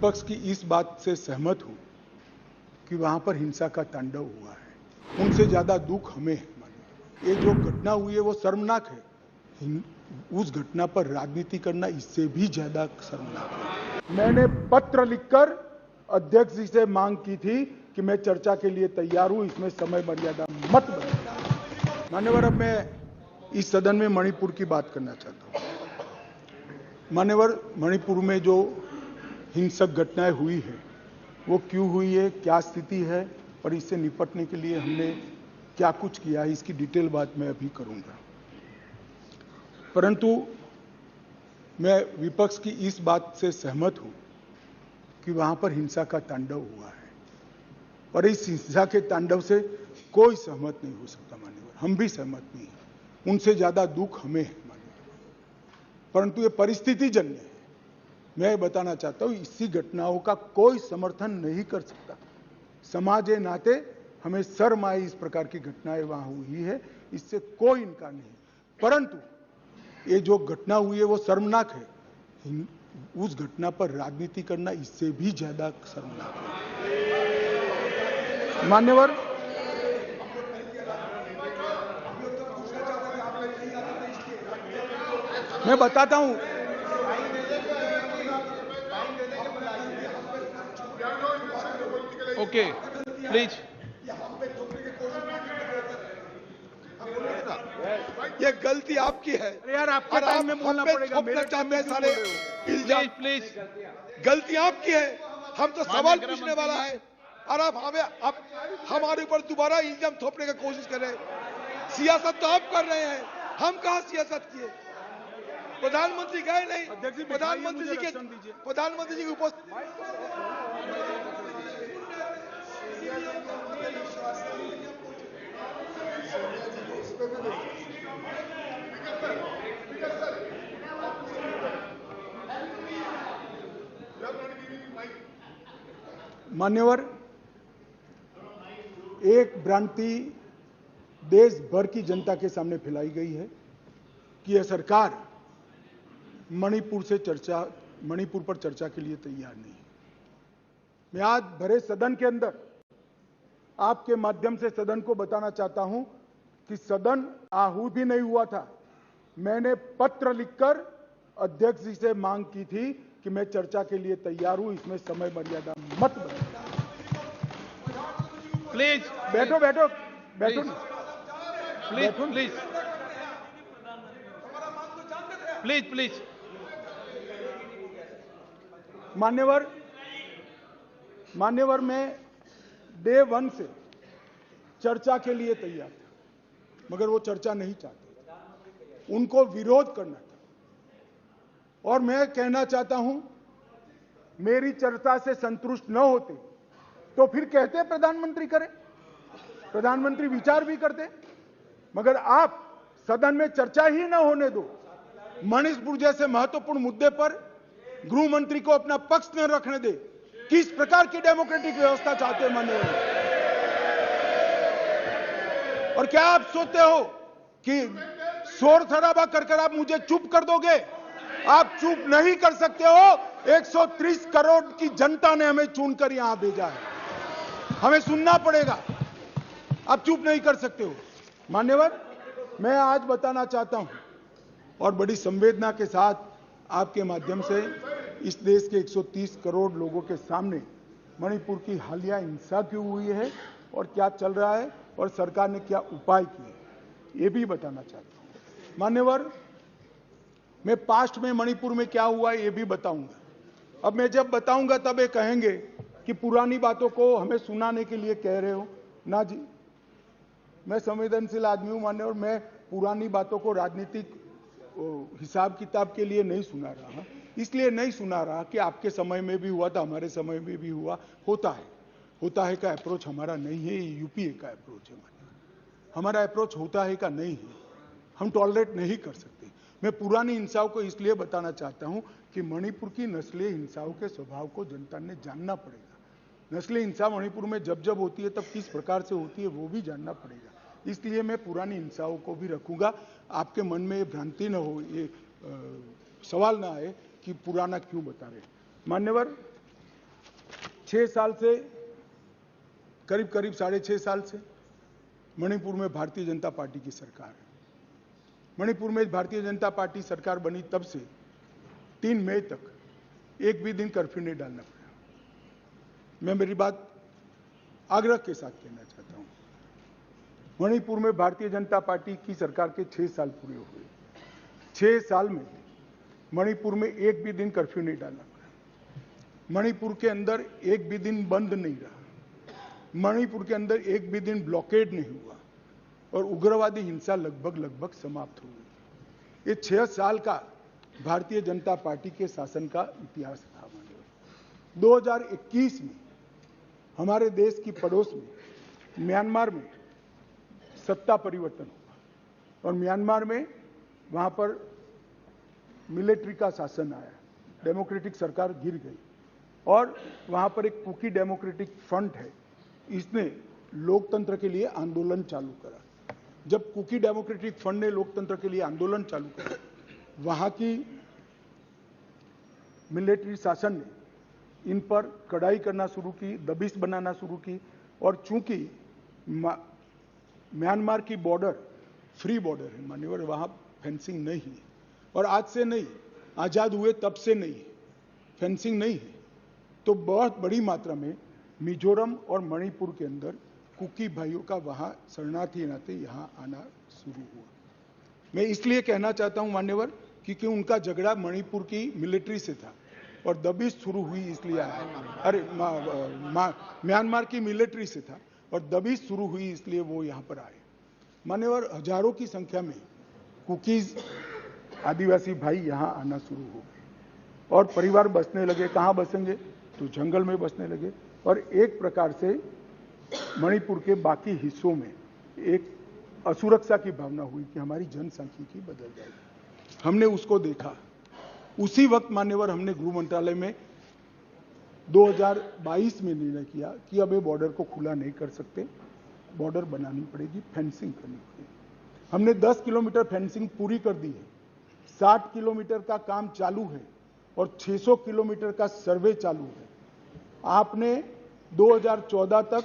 विपक्ष की इस बात से सहमत हूं कि वहां पर हिंसा का तांडव हुआ है। उनसे ज्यादा दुख हमें है। ये जो घटना हुई है वो शर्मनाक है। उस घटना पर राजनीति करना इससे भी ज्यादा शर्मनाक है। मैंने पत्र लिखकर अध्यक्ष जी से मांग की थी कि मैं चर्चा के लिए तैयार हूं, इसमें समय मर्यादा मत बनाइए। मान्यवर, अब मैं इस सदन में मणिपुर की बात करना चाहता हूं। मान्यवर, मणिपुर में जो हिंसक घटनाएं हुई है वो क्यों हुई है, क्या स्थिति है और इससे निपटने के लिए हमने क्या कुछ किया है, इसकी डिटेल बात मैं अभी करूंगा। परंतु मैं विपक्ष की इस बात से सहमत हूं कि वहां पर हिंसा का तांडव हुआ है और इस हिंसा के तांडव से कोई सहमत नहीं हो सकता। मान्यवर, हम भी सहमत नहीं हैं। उनसे ज्यादा दुख हमें है मान्यवर, परंतु ये परिस्थिति जन्य है। मैं बताना चाहता हूं, इसी घटनाओं का कोई समर्थन नहीं कर सकता। समाज के नाते हमें शर्म आई, इस प्रकार की घटनाएं वहां हुई है, इससे कोई इनकार नहीं। परंतु ये जो घटना हुई है वो शर्मनाक है। उस घटना पर राजनीति करना इससे भी ज्यादा शर्मनाक है। मान्यवर, मैं बताता हूं। Okay, please. ये गलती आपकी है। अरे यार, आपके टाइम में बोलना पड़ेगा। मेरे टाइम में सारे इल्जाम, प्लीज गलती आपकी है। हम तो सवाल पूछने वाला है और आप हमारे ऊपर दोबारा इल्जाम थोपने की कोशिश कर रहे हैं। सियासत तो आप कर रहे हैं, हम कहां सियासत किए। प्रधानमंत्री गए नहीं, प्रधानमंत्री जी की उपस्थिति। मान्यवर, एक भ्रांति देश भर की जनता के सामने फैलाई गई है कि यह सरकार मणिपुर पर चर्चा के लिए तैयार नहीं है। मैं आज भरे सदन के अंदर आपके माध्यम से सदन को बताना चाहता हूं कि सदन आहूत भी नहीं हुआ था। मैंने पत्र लिखकर अध्यक्ष जी से मांग की थी कि मैं चर्चा के लिए तैयार हूं, इसमें समय मर्यादा मत बनाइए। प्लीज बैठो बैठो बैठो प्लीज प्लीज प्लीज प्लीज। मान्यवर, मैं डे 1 से चर्चा के लिए तैयार था, मगर वो चर्चा नहीं चाहते, उनको विरोध करना था। और मैं कहना चाहता हूं, मेरी चर्चा से संतुष्ट न होते तो फिर कहते प्रधानमंत्री करे, प्रधानमंत्री विचार भी करते। मगर आप सदन में चर्चा ही न होने दो, मणिपुर जैसे महत्वपूर्ण मुद्दे पर गृह मंत्री को अपना पक्ष न रखने दे। किस प्रकार की डेमोक्रेटिक व्यवस्था चाहते हैं माननीय? और क्या आप सोचते हो कि शोर शराबा कर आप मुझे चुप कर दोगे? आप चुप नहीं कर सकते हो। 130 करोड़ की जनता ने हमें चुनकर यहां भेजा है, हमें सुनना पड़ेगा। आप चुप नहीं कर सकते हो। मान्यवर, मैं आज बताना चाहता हूं और बड़ी संवेदना के साथ आपके माध्यम से इस देश के 130 करोड़ लोगों के सामने मणिपुर की हालिया हिंसा क्यों हुई है और क्या चल रहा है और सरकार ने क्या उपाय किए, ये भी बताना चाहता हूं। मान्यवर, मैं पास्ट में मणिपुर में क्या हुआ ये भी बताऊंगा। अब मैं जब बताऊंगा तब ये कहेंगे कि पुरानी बातों को हमें सुनाने के लिए कह रहे हो। ना जी, मैं संवेदनशील आदमी हूं मान्यवर। मैं पुरानी बातों को राजनीतिक हिसाब किताब के लिए नहीं सुना रहा, इसलिए नहीं सुना रहा कि आपके समय में भी हुआ था, हमारे समय में भी हुआ। होता है का अप्रोच हमारा नहीं है, ये यूपीए का अप्रोच है। हमारा अप्रोच होता है का नहीं है, हम टॉलरेट नहीं कर सकते। मैं पुरानी हिंसाओं को इसलिए बताना चाहता हूं कि मणिपुर की नस्लीय हिंसाओं के स्वभाव को जनता ने जानना पड़ेगा। नस्लीय हिंसा मणिपुर में जब जब होती है तब किस प्रकार से होती है वो भी जानना पड़ेगा। इसलिए मैं पुरानी हिंसाओं को भी रखूंगा। आपके मन में ये भ्रांति न हो, ये सवाल ना आए कि पुराना क्यों बता रहे। मान्यवर, 6 साल से करीब 6.5 साल से मणिपुर में भारतीय जनता पार्टी की सरकार है। मणिपुर में भारतीय जनता पार्टी सरकार बनी तब से 3 मई तक एक भी दिन कर्फ्यू नहीं डालना पड़ा। मैं मेरी बात आग्रह के साथ कहना चाहता हूं। मणिपुर में भारतीय जनता पार्टी की सरकार के 6 साल पूरे हुए। 6 साल में मणिपुर में एक भी दिन कर्फ्यू नहीं डालना पड़ा। मणिपुर के अंदर एक भी दिन बंद नहीं रहा। मणिपुर के अंदर एक भी दिन ब्लॉकेड नहीं हुआ और उग्रवादी हिंसा लगभग समाप्त हो गई। ये 6 साल का भारतीय जनता पार्टी के शासन का इतिहास था। 2021 में हमारे देश की पड़ोस में म्यांमार में सत्ता परिवर्तन हुआ और म्यांमार में वहां पर मिलिट्री का शासन आया, डेमोक्रेटिक सरकार गिर गई और वहां पर एक कुकी डेमोक्रेटिक फ्रंट है, इसने लोकतंत्र के लिए आंदोलन चालू करा। जब कुकी डेमोक्रेटिक फ्रंट ने लोकतंत्र के लिए आंदोलन चालू करा, वहां की मिलिट्री शासन ने इन पर कड़ाई करना शुरू की, दबिश बनाना शुरू की और चूंकि म्यांमार की बॉर्डर फ्री बॉर्डर है मान्यवर, वहां फेंसिंग नहीं है और आज से नहीं, आजाद हुए तब से नहीं है, फेंसिंग नहीं है, तो बहुत बड़ी मात्रा में मिजोरम और मणिपुर के अंदर कुकी भाइयों का वहां शरणार्थी नाते यहां आना शुरू हुआ। मैं इसलिए कहना चाहता हूं मान्यवर, क्योंकि उनका झगड़ा मणिपुर की मिलिट्री से था और दबिश शुरू हुई इसलिए आया। अरे म्यांमार की मिलिट्री से था और दबिश शुरू हुई इसलिए वो यहां पर आए। मान्यवर, हजारों की संख्या में कुकीज आदिवासी भाई यहां आना शुरू हो गए और परिवार बसने लगे। कहां बसेंगे? तो जंगल में बसने लगे और एक प्रकार से मणिपुर के बाकी हिस्सों में एक असुरक्षा की भावना हुई कि हमारी जनसांख्यिकी बदल जाएगी। हमने उसको देखा। उसी वक्त मान्यवर हमने गृह मंत्रालय में 2022 में निर्णय किया कि अब ये बॉर्डर को खुला नहीं कर सकते, बॉर्डर बनानी पड़ेगी, फेंसिंग करनी पड़ेगी। हमने 10 किलोमीटर फेंसिंग पूरी कर दी है, 60 किलोमीटर का काम चालू है और 600 किलोमीटर का सर्वे चालू है। आपने 2014 तक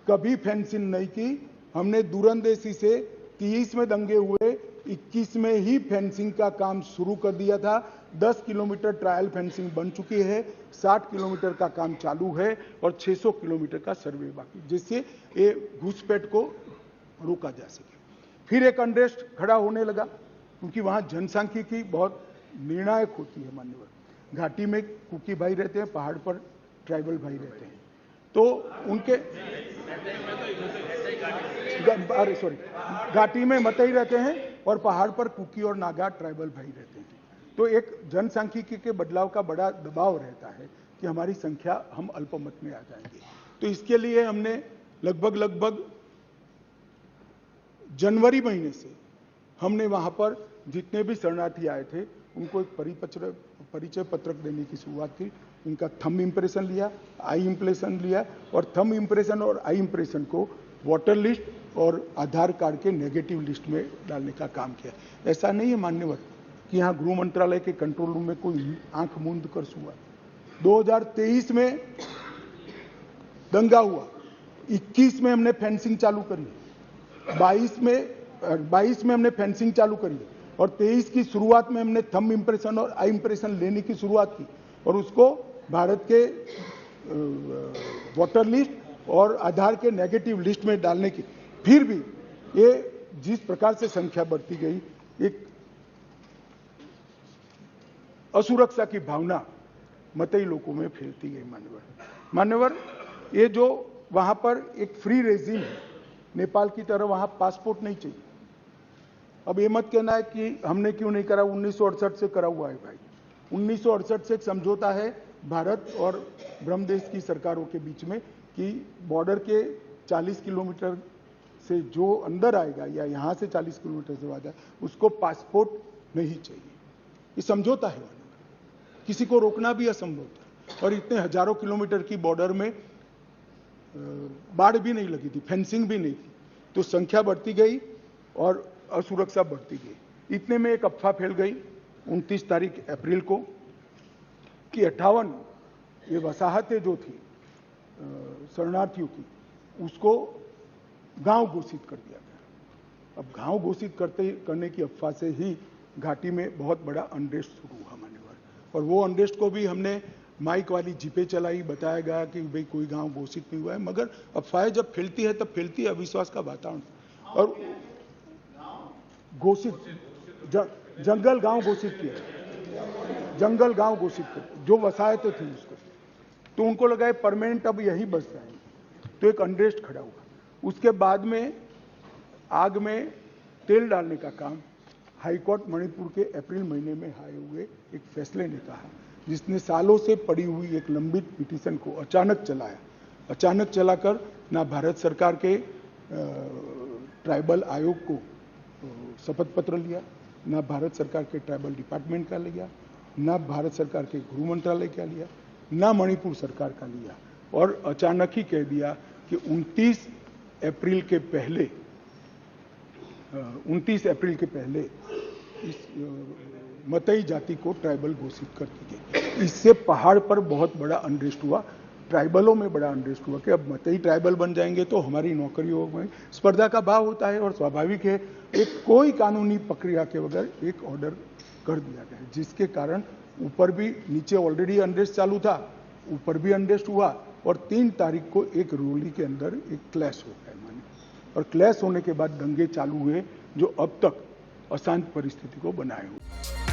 कभी फेंसिंग नहीं की। हमने दूरंदेशी से 30 में दंगे हुए, 21 में ही फेंसिंग का काम शुरू कर दिया था। 10 किलोमीटर ट्रायल फेंसिंग बन चुकी है, 60 किलोमीटर का काम चालू है और 600 किलोमीटर का सर्वे बाकी, जिससे ये घुसपैठ को रोका जा सके। फिर एक अनरेस्ट खड़ा होने लगा क्योंकि वहां जनसांख्यिकी बहुत निर्णायक होती है मान्यवर। घाटी में कुकी भाई रहते हैं, पहाड़ पर ट्राइबल भाई रहते हैं, तो उनके घाटी में मतई रहते हैं और पहाड़ पर कुकी और नागा ट्राइबल भाई रहते हैं। तो एक जनसांख्यिकी के बदलाव का बड़ा दबाव रहता है कि हमारी संख्या, हम अल्पमत में आ जाएंगे। तो इसके लिए हमने लगभग जनवरी महीने से हमने वहां पर जितने भी शरणार्थी आए थे उनको एक परिचय पत्रक देने की शुरुआत की। उनका थंब इंप्रेशन लिया, आई इंप्रेशन लिया और थंब इंप्रेशन और आई इंप्रेशन को वोटर लिस्ट और आधार कार्ड के नेगेटिव लिस्ट में डालने का काम किया। ऐसा नहीं है मान्यवर कि यहाँ गृह मंत्रालय के कंट्रोल रूम में कोई आंख मूंद कर हुआ। 2023 में दंगा हुआ, 21 में हमने फेंसिंग चालू करी, 22 में हमने फेंसिंग चालू करी और 23 की शुरुआत में हमने थंब इंप्रेशन और आई इंप्रेशन लेने की शुरुआत की और उसको भारत के वोटर लिस्ट और आधार के नेगेटिव लिस्ट में डालने की। फिर भी ये जिस प्रकार से संख्या बढ़ती गई, एक असुरक्षा की भावना मतई लोगों में फैलती गई मान्यवर। ये जो वहां पर एक फ्री रेजिम है, नेपाल की तरह वहां पासपोर्ट नहीं चाहिए। अब ये मत कहना है कि हमने क्यों नहीं करा, 1968 से करा हुआ है भाई। 1968 से एक समझौता है भारत और ब्रह्मदेश की सरकारों के बीच में कि बॉर्डर के 40 किलोमीटर से जो अंदर आएगा या यहां से 40 किलोमीटर से आ जाए उसको पासपोर्ट नहीं चाहिए। ये समझौता है, किसी को रोकना भी असंभव था। और इतने हजारों किलोमीटर की बॉर्डर में बाढ़ भी नहीं लगी थी, फेंसिंग भी नहीं थी, तो संख्या बढ़ती गई और असुरक्षा बढ़ती गई। इतने में एक अफवाह फैल गई 29 तारीख अप्रैल को कि 58 ये वसाहतें जो थी शरणार्थियों की, उसको गांव घोषित कर दिया गया। अब गांव घोषित करने की अफवाह से ही घाटी में बहुत बड़ा अनरेस्ट शुरू हुआ मान्यवर, और वो अनरेस्ट को भी हमने माइक वाली जीपे चलाई, बताया गया कि भाई कोई गांव घोषित नहीं हुआ है, मगर अफवाहें जब फैलती है तब फैलती है अविश्वास का वातावरण। और घोषित जंगल गांव घोषित किया, जंगल गांव घोषित कर, जो वसायतें थी उसको, तो उनको लगा परमानेंट अब यही बस जाएंगे, तो एक अनरेस्ट खड़ा हुआ। उसके बाद में आग में तेल डालने का काम हाईकोर्ट मणिपुर के अप्रैल महीने में आए हुए एक फैसले ने कहा, जिसने सालों से पड़ी हुई एक लंबित पिटीशन को अचानक चलाया। अचानक चलाकर ना भारत सरकार के ट्राइबल आयोग को शपथ पत्र लिया, ना भारत सरकार के ट्राइबल डिपार्टमेंट का लिया, ना भारत सरकार के गृह मंत्रालय का लिया, ना मणिपुर सरकार का लिया, और अचानक ही कह दिया कि 29 अप्रैल के पहले इस मतई जाति को ट्राइबल घोषित कर दी गई। इससे पहाड़ पर बहुत बड़ा अनरेस्ट हुआ, ट्राइबलों में बड़ा अनरेस्ट हुआ कि अब मतई ट्राइबल बन जाएंगे तो हमारी नौकरियों में स्पर्धा का भाव होता है, और स्वाभाविक है एक कोई कानूनी प्रक्रिया के बगैर एक ऑर्डर कर दिया गया, जिसके कारण ऊपर भी, नीचे ऑलरेडी अनरेस्ट चालू था, ऊपर भी अनरेस्ट हुआ, और 3 तारीख को एक रैली के अंदर एक क्लैश हो गया माने, और क्लैश होने के बाद दंगे चालू हुए जो अब तक अशांत परिस्थिति को बनाए हुए।